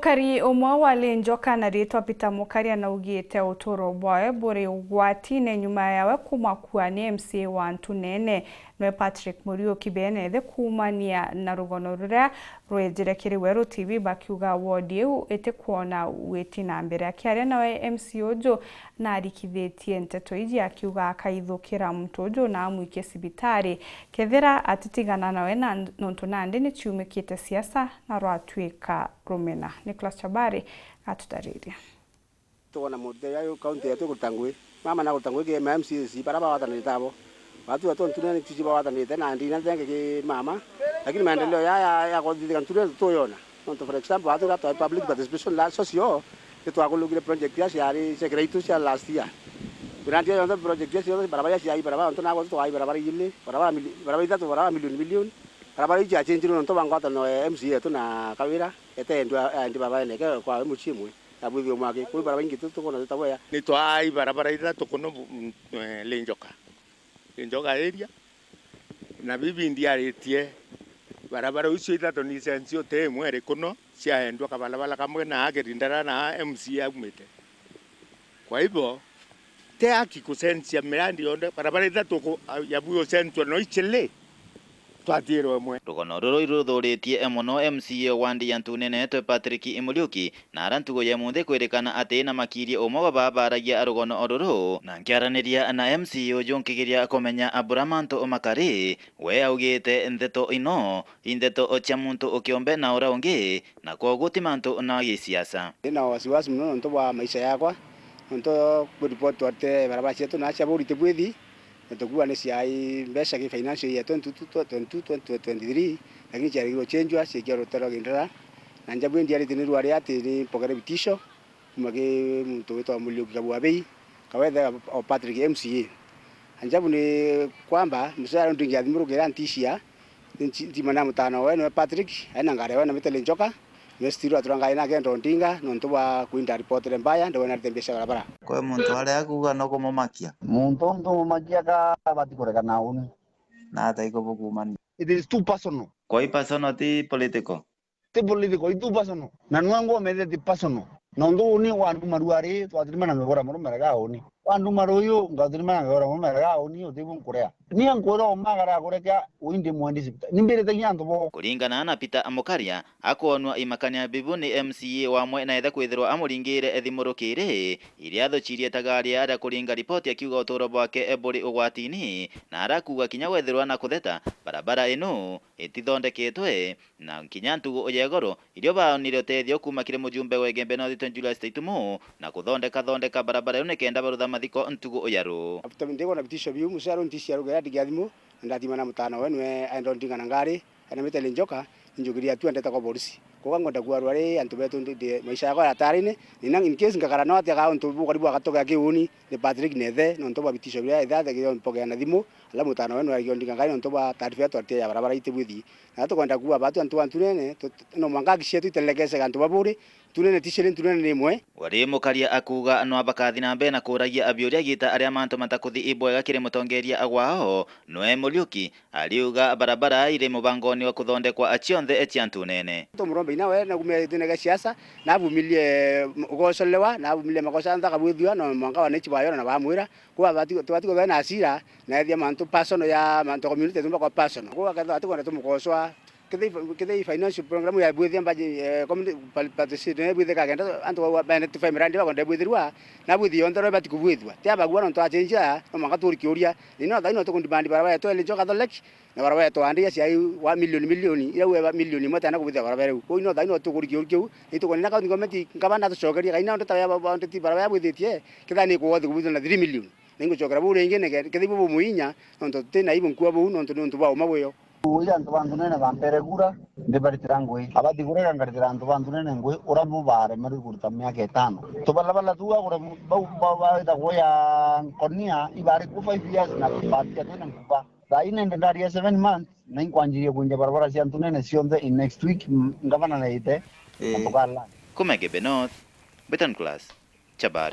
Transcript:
Mukari umwe wa Njoka na ritwa Peter Mukaria na ugite uturo bwawe buri ugwatine nyuma yawe kumakua ni MCA wa Ntunene nwe Patrick Muriuki Benethe kumania na rugono ruria rwejerekeriwe RTV bakiuga wodi eu ete kuona weti na mbere akiaria nawe MCA ujo na arikithitie nteto iji akiuga akaithukira muntu ujo na amwike cibitari kethira atitigana nawe na nontu nandi ni ciumikite siasa na rwatwika rumena. Nicholas Chabari atutariria tuona muthe ya kaunti yetu Gutangui mama na Gutangui ke MCC baraba watanita abo watu watu Ntunene tiji watanita na ndina thenge ke mama lakini maendeleo ya kodithika Ntunene tuyona nonto for example watu gato public participation la socio kitu akulugire project ya yari secretary ya last year grant ya ndo project ya baraba ya baraba ndo na goto ai baraba yile baraba itatu baraba milioni baraba ija change nonto bangota no MCA tu na kawira ete ndi baba neke kwa muchimwe abudhi mwake kwa barabara nyingi tukona zitaboya ni twai barabara ira tukono Njoka area na bibi ndiaretie barabara ucio ithatu ni sensio te mwere kuno ciahendwa kabalabala kamwe na agerindara na MCA umite kwa hivyo te haki kusensia mirandi yonde barabara ithatu yabuyo sensio no ichele twatiro mwe rugono ruru iruthuritie muno MCA wa Ntunene twe Patrick Muriuki na arantugo ya munthe kwirikana ati na makirie umwe wa babaragia rugono ruru na nkiaraniria na MCA junkigiria kumenya Aburamanto Makari we augite ndeto ino indeto cia muntu ukiombe na ura ungi na koguti mantu na gisiasa ina wasiwasi muno nto wa maisha yakwa nto report ate barabara chetu na acha burite bwithi ntokuwa ni ciai mbeca ki financial year 2023 lakini ciarigirwo chenjwa cikia rutero gendera na njabu ndi ari tiniru ari ati ni pokere bitisho mage muntu wetwa Muriuki kabwa bei kawetha o Patrick MCA anjabu ni kwamba msara ndingi adhimuru kera ntishia ndi mana mutano we no Patrick aina ngare we na mitele Njoka Nestiro aturanga ina kendo ndinga nonto wa kuinda report mbaya ndo na tembesha barabara kwa muntu aria akuga no kumumakia muntu ndo mumakia ka batikoreka na uni na ataiko bukumani it is too personal koi personal ti political it too personal na nwango mede ti personal na ndo uni wandu maruari twatirima ngora muru meraga uni wandu maruyo ngatirima ngora muru meraga uni utibu nkurea ni ankora omagara kureka uinde mwandi sipita nimbere tanyanto bo kuringana na Peter Mukaria akonwa imakania bibu ni MCA wa mwe na etha kwithirwa amuringire ethimurukire iria thuchirie tagaria ara kuringa report akiuga utoro bwake eburi ugwatini na arakuga kinya wethirwa na kutheta barabara ino itithondeketwe na kinya ntugu uyegoro irio baonire tethio kuma kire mujumbe wegembe no thito Julius Taitumo na kuthondeka barabara ino kenda barutha mathiko ntugu uyaru after ndego na bitisho biu musaro ntishia rugera digathimo ndatima na mutano wenwe ando ndingana ngari ana mitele Njoka njugiria tu ndeta kwa polisi kwa ngonda gwaru ari antu betu ndi maisha yako atarine nina in case ngakara no atia ka ntu karibu akatoka kiuni ni Patrick nethe no ntoba bitisho bia itha thegio mpokea na thimo ala mutano wenwe ari ndinga ngari no ntoba taarifa tu atia ya barabara itibwithi na to kwenda kuwa batu antu Ntunene no mangaki shetu itelekese kantu baburi Ntunene tishire Ntunene ni mwe wari Mukaria akuga no abakathi na mbe na kuragia abiuria gita aria mantu matakuthi ibwega kire mutongeria agwao no Muriuki aliuga barabara ire mubangoni wa kuthondekwa achionthe etia Ntunene to murombe ina we na kumya tinega siasa na bumilie ugocolewa na bumilie makosa ntaka bwithwa no mwanga wa nechi bayo na bamwira kwa batiko bena asira na ethia mantu personal ya mantu community tumba kwa personal kwa kadha atiko tumukoswa kithei financial program ya bwithia mbaji community participation bwithia kagenda antu wa benefit mirandi wa konde bwithirwa na bwithio ndoro batiko bwithwa tia bagwa no twachenja no mwanga turikiuria nino thaino tukundibandi barabara to Njoka tholek na barabara to andia cia wa milioni ira we milioni mota na kubithia barabara ko ino thaino tukurikiuria itukoni na government ngabana tucokeria kaina ndo ta bounty ti barabara bwithitie kithani ko wothi kubithia na 3 million ningo chokera bure ingene kithibu bu muinya ndo tena ibu nkwa bu ndo ba umabweyo uya ntu Ntunene bampere kura ndibaritira ngui abati kureka ngaritira ntu Ntunene ngui urabu bare mari kurta miaka 5 to balabala tuwa kura ba ita goya konia ibari ku 5 years na batia tena kupa daine ndaria 7 months na inkwanjirie kunja barabara cia Ntunene cionthe in next week ngavana na ite tukala kumege Benoth Betan Class Chabari